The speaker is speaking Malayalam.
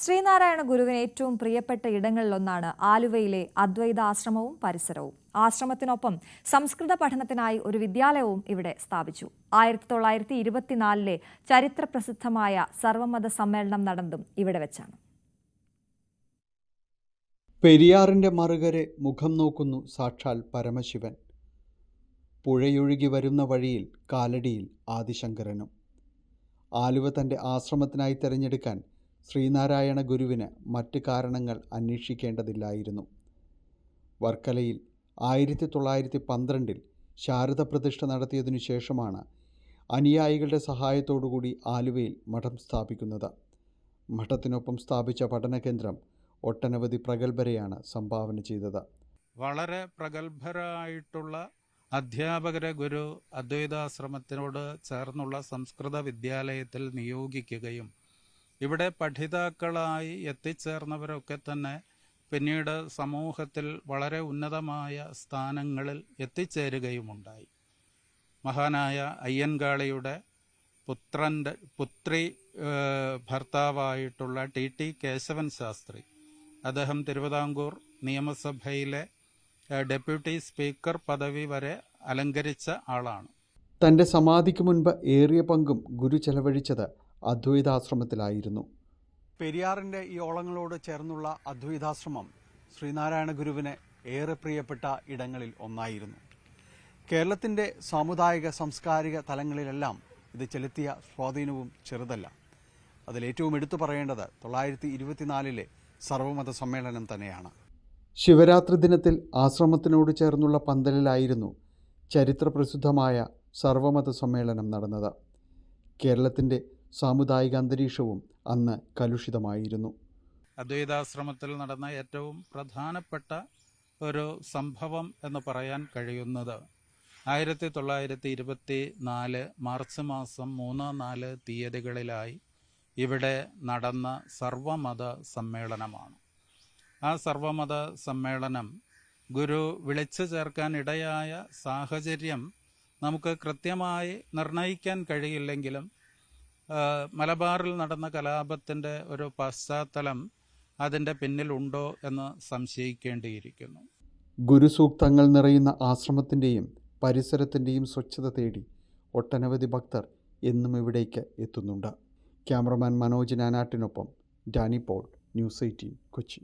ശ്രീനാരായണ ഗുരുവിന് ഏറ്റവും പ്രിയപ്പെട്ട ഇടങ്ങളിലൊന്നാണ് ആലുവയിലെ അദ്വൈത ആശ്രമവും പരിസരവും. ആശ്രമത്തിനൊപ്പം സംസ്കൃത പഠനത്തിനായി ഒരു വിദ്യാലയവും ഇവിടെ സ്ഥാപിച്ചു. 1924 ചരിത്ര പ്രസിദ്ധമായ സർവമത സമ്മേളനം നടന്നതും ഇവിടെ വെച്ചാണ്. പെരിയാറിന്റെ മറുകരെ മുഖം നോക്കുന്നു സാക്ഷാൽ പരമശിവൻ. പുഴയൊഴുകി വരുന്ന വഴിയിൽ കാലടിയിൽ ആദിശങ്കരനും. ആലുവ തൻ്റെ ആശ്രമത്തിനായി തിരഞ്ഞെടുക്കാൻ ശ്രീനാരായണ ഗുരുവിന് മറ്റ് കാരണങ്ങൾ അന്വേഷിക്കേണ്ടതില്ലായിരുന്നു. വർക്കലയിൽ 1912 ശാരദ പ്രതിഷ്ഠ നടത്തിയതിനു ശേഷമാണ് അനുയായികളുടെ സഹായത്തോടുകൂടി ആലുവയിൽ മഠം സ്ഥാപിക്കുന്നത്. മഠത്തിനൊപ്പം സ്ഥാപിച്ച പഠനകേന്ദ്രം ഒട്ടനവധി പ്രഗത്ഭരെയാണ് സംഭാവന ചെയ്തത്. വളരെ പ്രഗത്ഭരായിട്ടുള്ള അധ്യാപകരെ ഗുരു അദ്വൈതാശ്രമത്തിനോട് ചേർന്നുള്ള സംസ്കൃത വിദ്യാലയത്തിൽ നിയോഗിക്കുകയും ഇവിടെ പഠിതാക്കളായി എത്തിച്ചേർന്നവരൊക്കെ തന്നെ പിന്നീട് സമൂഹത്തിൽ വളരെ ഉന്നതമായ സ്ഥാനങ്ങളിൽ എത്തിച്ചേരുകയുമുണ്ടായി. മഹാനായ അയ്യൻകാളിയുടെ പുത്രി ഭർത്താവായിട്ടുള്ള ടി കേശവൻ ശാസ്ത്രി, അദ്ദേഹം തിരുവിതാംകൂർ നിയമസഭയിലെ ഡെപ്യൂട്ടി സ്പീക്കർ പദവി വരെ അലങ്കരിച്ച ആളാണ്. തൻ്റെ സമാധിക്ക് മുൻപ് ഏറിയ പങ്കും ഗുരു ചെലവഴിച്ചത് അദ്വൈതാശ്രമത്തിലായിരുന്നു. പെരിയാറിൻ്റെ ഈ ഓളങ്ങളോട് ചേർന്നുള്ള അദ്വൈതാശ്രമം ശ്രീനാരായണ ഗുരുവിന് ഏറെ പ്രിയപ്പെട്ട ഇടങ്ങളിൽ ഒന്നായിരുന്നു. കേരളത്തിൻ്റെ സാമുദായിക സാംസ്കാരിക തലങ്ങളിലെല്ലാം ഇത് ചെലുത്തിയ സ്വാധീനവും ചെറുതല്ല. അതിലേറ്റവും എടുത്തു പറയേണ്ടത് 1924 സർവമത സമ്മേളനം തന്നെയാണ്. ശിവരാത്രി ദിനത്തിൽ ആശ്രമത്തിനോട് ചേർന്നുള്ള പന്തലിലായിരുന്നു ചരിത്രപ്രസിദ്ധമായ സർവമത സമ്മേളനം നടന്നത്. കേരളത്തിൻ്റെ സാമുദായിക അന്തരീക്ഷവും അന്ന് കലുഷിതമായിരുന്നു. അദ്വൈതാശ്രമത്തിൽ നടന്ന ഏറ്റവും പ്രധാനപ്പെട്ട ഒരു സംഭവം എന്ന് പറയാൻ കഴിയുന്നത് 1924 മാർച്ച് മാസം 3-4 തീയതികളിലായി ഇവിടെ നടന്ന സർവമത സമ്മേളനമാണ്. ആ സർവമത സമ്മേളനം ഗുരു വിളിച്ചു ചേർക്കാൻ ഇടയായ സാഹചര്യം നമുക്ക് കൃത്യമായി നിർണയിക്കാൻ കഴിയില്ലെങ്കിലും മലബാറിൽ നടന്ന കലാപത്തിൻ്റെ ഒരു പശ്ചാത്തലം അതിൻ്റെ പിന്നിലുണ്ടോ എന്ന് സംശയിക്കേണ്ടിയിരിക്കുന്നു. ഗുരുസൂക്തങ്ങൾ നിറയുന്ന ആശ്രമത്തിൻ്റെയും പരിസരത്തിൻ്റെയും സ്വച്ഛത തേടി ഒട്ടനവധി ഭക്തർ എന്നും ഇവിടേക്ക് എത്തുന്നുണ്ട്. ക്യാമറമാൻ മനോജ് നാനാട്ടിനൊപ്പം ഡാനി പോൾ, ന്യൂസ് 18 കൊച്ചി.